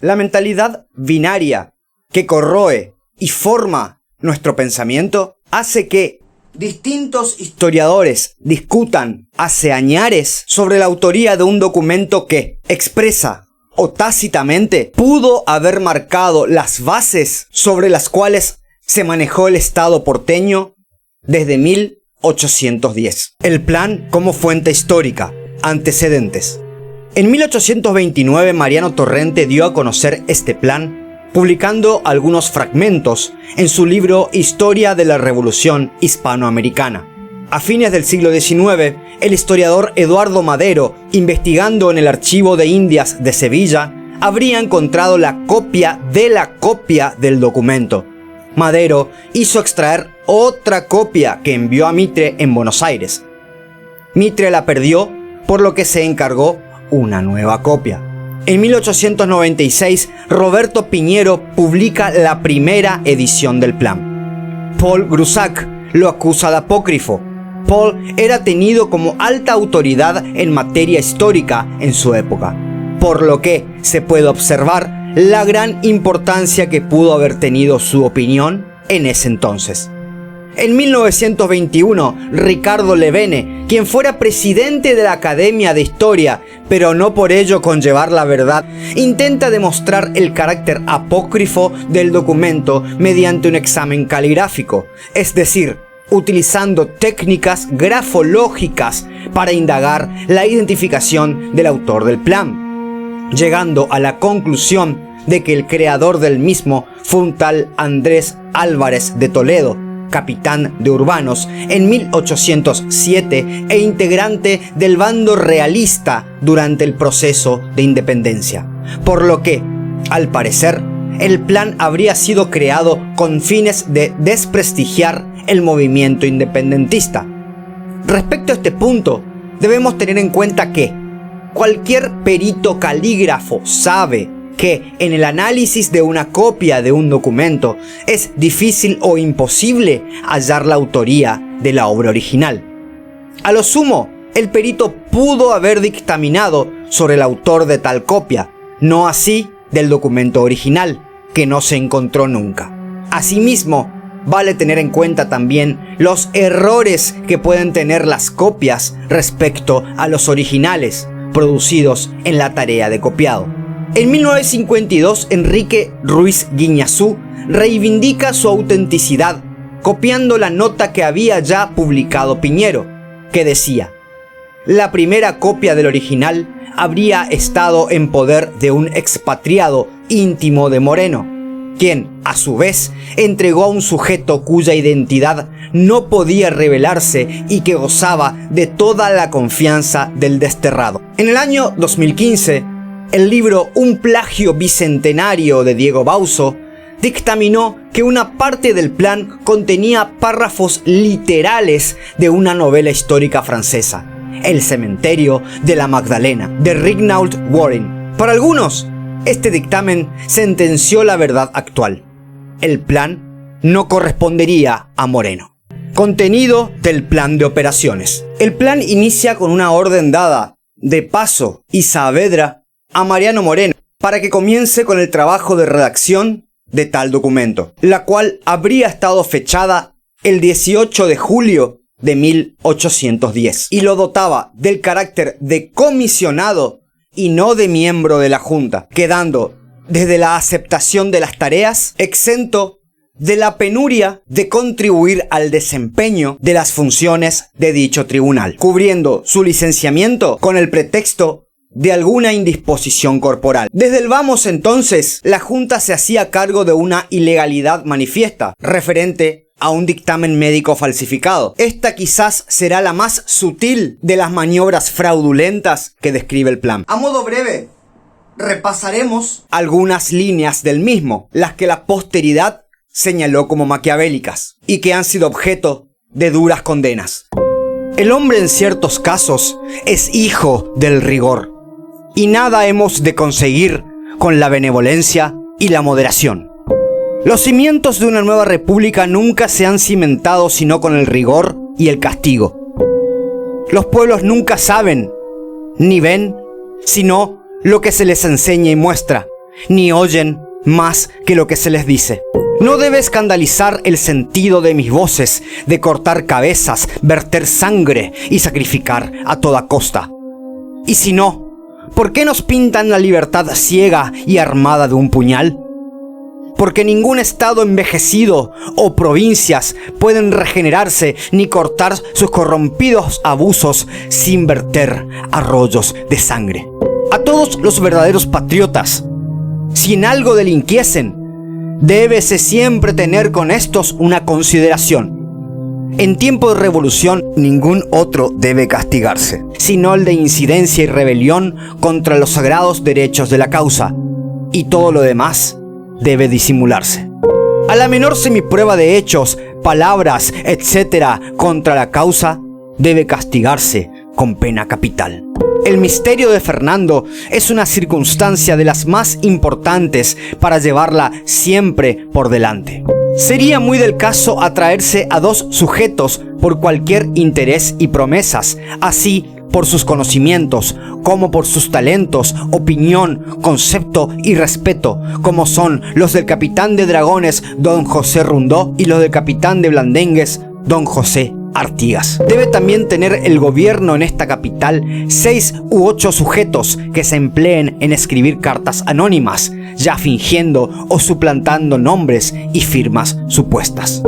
La mentalidad binaria que corroe y forma nuestro pensamiento hace que distintos historiadores discutan hace añares sobre la autoría de un documento que expresa o tácitamente pudo haber marcado las bases sobre las cuales se manejó el Estado porteño desde 1810. El plan como fuente histórica. Antecedentes. En 1829 Mariano Torrente dio a conocer este plan publicando algunos fragmentos en su libro Historia de la Revolución Hispanoamericana. A fines del siglo XIX, el historiador Eduardo Madero, investigando en el Archivo de Indias de Sevilla, habría encontrado la copia del documento. Madero hizo extraer otra copia que envió a Mitre en Buenos Aires. Mitre la perdió, por lo que se encargó una nueva copia. En 1896, Roberto Piñero publica la primera edición del plan. Paul Grusac lo acusa de apócrifo. Paul era tenido como alta autoridad en materia histórica en su época, por lo que se puede observar la gran importancia que pudo haber tenido su opinión en ese entonces. En 1921, Ricardo Levene, quien fuera presidente de la Academia de Historia, pero no por ello conllevar la verdad, intenta demostrar el carácter apócrifo del documento mediante un examen caligráfico, es decir, utilizando técnicas grafológicas para indagar la identificación del autor del plan, llegando a la conclusión de que el creador del mismo fue un tal Andrés Álvarez de Toledo, capitán de urbanos en 1807 e integrante del bando realista durante el proceso de independencia, por lo que, al parecer, el plan habría sido creado con fines de desprestigiar el movimiento independentista. Respecto a este punto, debemos tener en cuenta que cualquier perito calígrafo sabe que en el análisis de una copia de un documento es difícil o imposible hallar la autoría de la obra original. A lo sumo, el perito pudo haber dictaminado sobre el autor de tal copia, no así del documento original, que no se encontró nunca. Asimismo, vale tener en cuenta también los errores que pueden tener las copias respecto a los originales producidos en la tarea de copiado. En 1952, Enrique Ruiz Guiñazú reivindica su autenticidad copiando la nota que había ya publicado Piñero, que decía: la primera copia del original habría estado en poder de un expatriado íntimo de Moreno, quien, a su vez, entregó a un sujeto cuya identidad no podía revelarse y que gozaba de toda la confianza del desterrado. En el año 2015, el libro Un plagio bicentenario de Diego Bauzo dictaminó que una parte del plan contenía párrafos literales de una novela histórica francesa, El cementerio de la Magdalena, de Rignaud Warren. Para algunos, este dictamen sentenció la verdad actual. El plan no correspondería a Moreno. Contenido del plan de operaciones. El plan inicia con una orden dada de Paso y Saavedra a Mariano Moreno para que comience con el trabajo de redacción de tal documento, la cual habría estado fechada el 18 de julio de 1810 y lo dotaba del carácter de comisionado y no de miembro de la Junta, quedando desde la aceptación de las tareas exento de la penuria de contribuir al desempeño de las funciones de dicho tribunal, cubriendo su licenciamiento con el pretexto de alguna indisposición corporal. Desde el vamos entonces, la Junta se hacía cargo de una ilegalidad manifiesta referente a un dictamen médico falsificado. Esta quizás será la más sutil de las maniobras fraudulentas que describe el plan. A modo breve, repasaremos algunas líneas del mismo, las que la posteridad señaló como maquiavélicas y que han sido objeto de duras condenas. El hombre en ciertos casos es hijo del rigor, y nada hemos de conseguir con la benevolencia y la moderación. Los cimientos de una nueva república nunca se han cimentado sino con el rigor y el castigo. Los pueblos nunca saben ni ven sino lo que se les enseña y muestra, ni oyen más que lo que se les dice. No debe escandalizar el sentido de mis voces de cortar cabezas, verter sangre y sacrificar a toda costa. Y si no, ¿por qué nos pintan la libertad ciega y armada de un puñal? Porque ningún estado envejecido o provincias pueden regenerarse ni cortar sus corrompidos abusos sin verter arroyos de sangre. A todos los verdaderos patriotas, si en algo delinquiesen, débese siempre tener con estos una consideración. En tiempo de revolución, ningún otro debe castigarse, sino el de incidencia y rebelión contra los sagrados derechos de la causa, y todo lo demás debe disimularse. A la menor semiprueba de hechos, palabras, etc. contra la causa, debe castigarse con pena capital. El misterio de Fernando es una circunstancia de las más importantes para llevarla siempre por delante. Sería muy del caso atraerse a dos sujetos por cualquier interés y promesas, así por sus conocimientos, como por sus talentos, opinión, concepto y respeto, como son los del capitán de dragones don José Rundó y los del capitán de blandengues don José Artigas. Debe también tener el gobierno en esta capital 6 u 8 sujetos que se empleen en escribir cartas anónimas, ya fingiendo o suplantando nombres y firmas supuestas.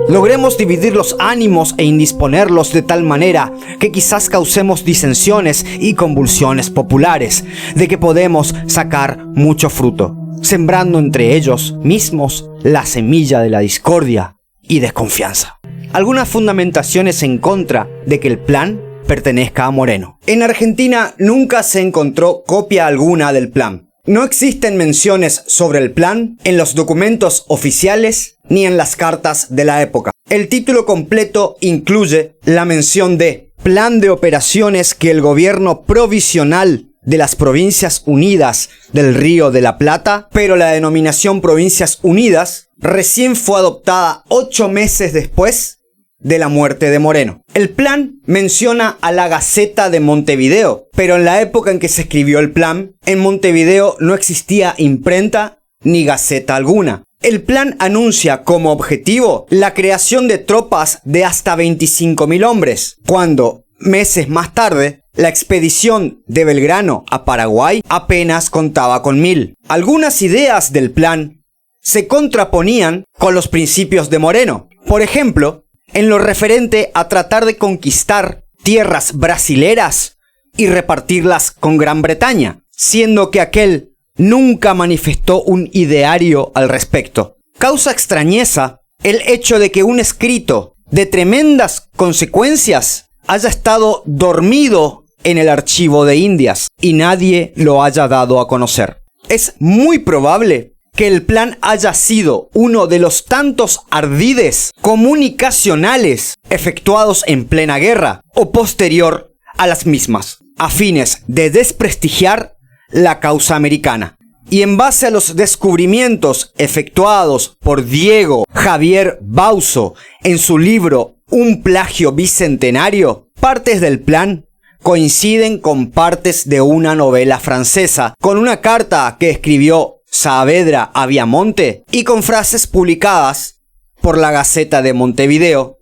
Logremos dividir los ánimos e indisponerlos de tal manera que quizás causemos disensiones y convulsiones populares, de que podemos sacar mucho fruto, sembrando entre ellos mismos la semilla de la discordia y desconfianza. Algunas fundamentaciones en contra de que el plan pertenezca a Moreno. En Argentina nunca se encontró copia alguna del plan. No existen menciones sobre el plan en los documentos oficiales ni en las cartas de la época. El título completo incluye la mención de Plan de operaciones que el gobierno provisional de las Provincias Unidas del Río de la Plata, pero la denominación Provincias Unidas recién fue adoptada 8 meses después de la muerte de Moreno. El plan menciona a la Gaceta de Montevideo, pero en la época en que se escribió el plan, en Montevideo no existía imprenta ni gaceta alguna. El plan anuncia como objetivo la creación de tropas de hasta 25.000 hombres, cuando, meses más tarde, la expedición de Belgrano a Paraguay apenas contaba con 1.000. Algunas ideas del plan se contraponían con los principios de Moreno. Por ejemplo, en lo referente a tratar de conquistar tierras brasileras y repartirlas con Gran Bretaña, siendo que aquel nunca manifestó un ideario al respecto. Causa extrañeza el hecho de que un escrito de tremendas consecuencias haya estado dormido en el archivo de Indias y nadie lo haya dado a conocer. Es muy probable que el plan haya sido uno de los tantos ardides comunicacionales efectuados en plena guerra o posterior a las mismas, a fines de desprestigiar la causa americana. Y en base a los descubrimientos efectuados por Diego Javier Bauso en su libro Un plagio bicentenario, partes del plan coinciden con partes de una novela francesa, con una carta que escribió Saavedra a Viamonte y con frases publicadas por la Gaceta de Montevideo,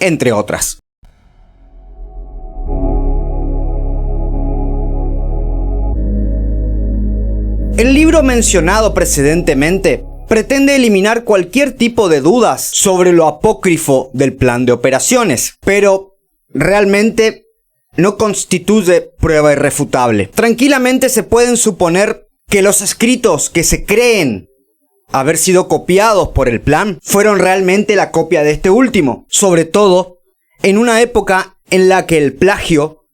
entre otras. El libro mencionado precedentemente pretende eliminar cualquier tipo de dudas sobre lo apócrifo del plan de operaciones, pero realmente no constituye prueba irrefutable. Tranquilamente se pueden suponer que los escritos que se creen haber sido copiados por el plan fueron realmente la copia de este último, sobre todo en una época en la que el plagio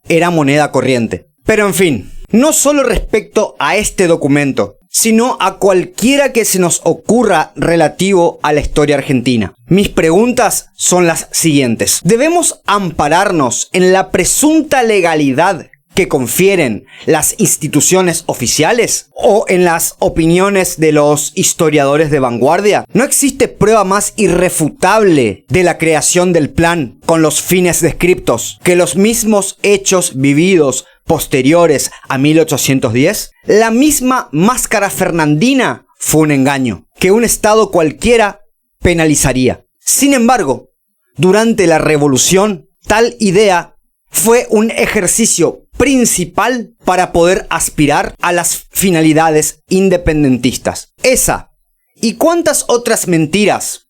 era moneda corriente. Pero en fin, no solo respecto a este documento, sino a cualquiera que se nos ocurra relativo a la historia argentina. Mis preguntas son las siguientes. ¿Debemos ampararnos en la presunta legalidad que confieren las instituciones oficiales o en las opiniones de los historiadores de vanguardia? No existe prueba más irrefutable de la creación del plan con los fines descriptos que los mismos hechos vividos posteriores a 1810. La misma máscara fernandina fue un engaño que un Estado cualquiera penalizaría. Sin embargo, durante la Revolución, tal idea fue un ejercicio principal para poder aspirar a las finalidades independentistas. Esa y cuántas otras mentiras,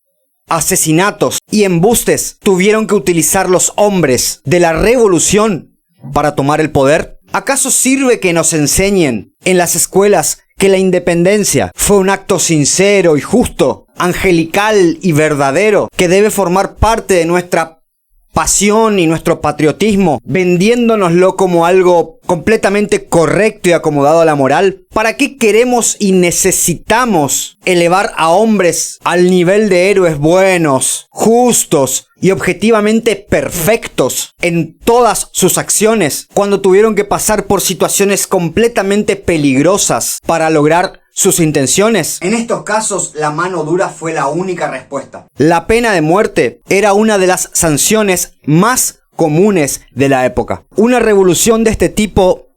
asesinatos y embustes tuvieron que utilizar los hombres de la Revolución para tomar el poder. ¿Acaso sirve que nos enseñen en las escuelas que la independencia fue un acto sincero y justo, angelical y verdadero, que debe formar parte de nuestra pasión y nuestro patriotismo, vendiéndonoslo como algo completamente correcto y acomodado a la moral? ¿Para qué queremos y necesitamos elevar a hombres al nivel de héroes buenos, justos y objetivamente perfectos en todas sus acciones, cuando tuvieron que pasar por situaciones completamente peligrosas para lograr sus intenciones? En estos casos, la mano dura fue la única respuesta. La pena de muerte era una de las sanciones más comunes de la época. Una revolución de este tipo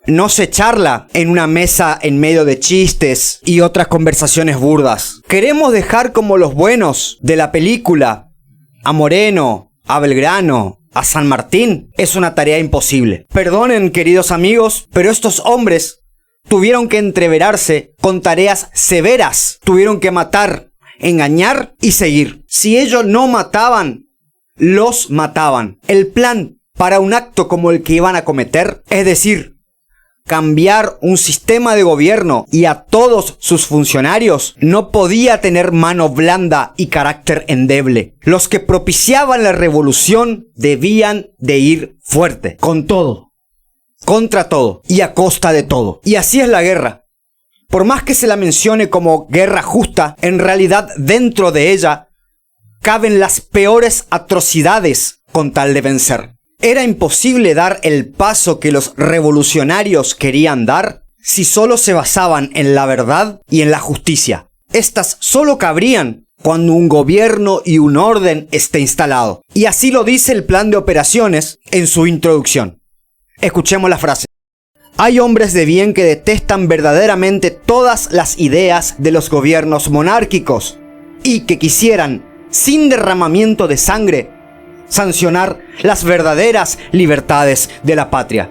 no se charla en una mesa en medio de chistes y otras conversaciones burdas. Queremos dejar como los buenos de la película a Moreno, a Belgrano, a San Martín. Es una tarea imposible. Perdonen, queridos amigos, pero estos hombres tuvieron que entreverarse con tareas severas. Tuvieron que matar, engañar y seguir. Si ellos no mataban, los mataban. El plan para un acto como el que iban a cometer, es decir, cambiar un sistema de gobierno y a todos sus funcionarios, no podía tener mano blanda y carácter endeble. Los que propiciaban la revolución debían de ir fuerte, con todo, contra todo y a costa de todo. Y así es la guerra. Por más que se la mencione como guerra justa, en realidad dentro de ella caben las peores atrocidades con tal de vencer. Era imposible dar el paso que los revolucionarios querían dar si solo se basaban en la verdad y en la justicia. Estas solo cabrían cuando un gobierno y un orden esté instalado. Y así lo dice el plan de operaciones en su introducción. Escuchemos la frase. Hay hombres de bien que detestan verdaderamente todas las ideas de los gobiernos monárquicos y que quisieran, sin derramamiento de sangre, sancionar las verdaderas libertades de la patria.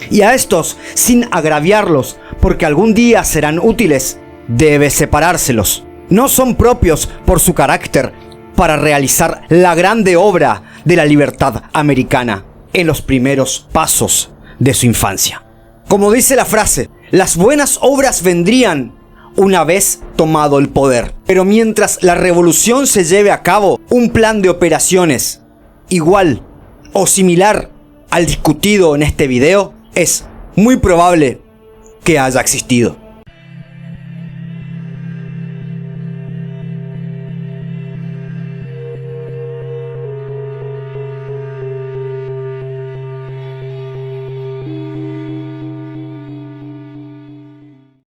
Y a estos, sin agraviarlos, porque algún día serán útiles, debe separárselos. No son propios por su carácter para realizar la grande obra de la libertad americana en los primeros pasos de su infancia. Como dice la frase, las buenas obras vendrían una vez tomado el poder. Pero mientras la revolución se lleve a cabo, un plan de operaciones igual o similar al discutido en este video es muy probable que haya existido.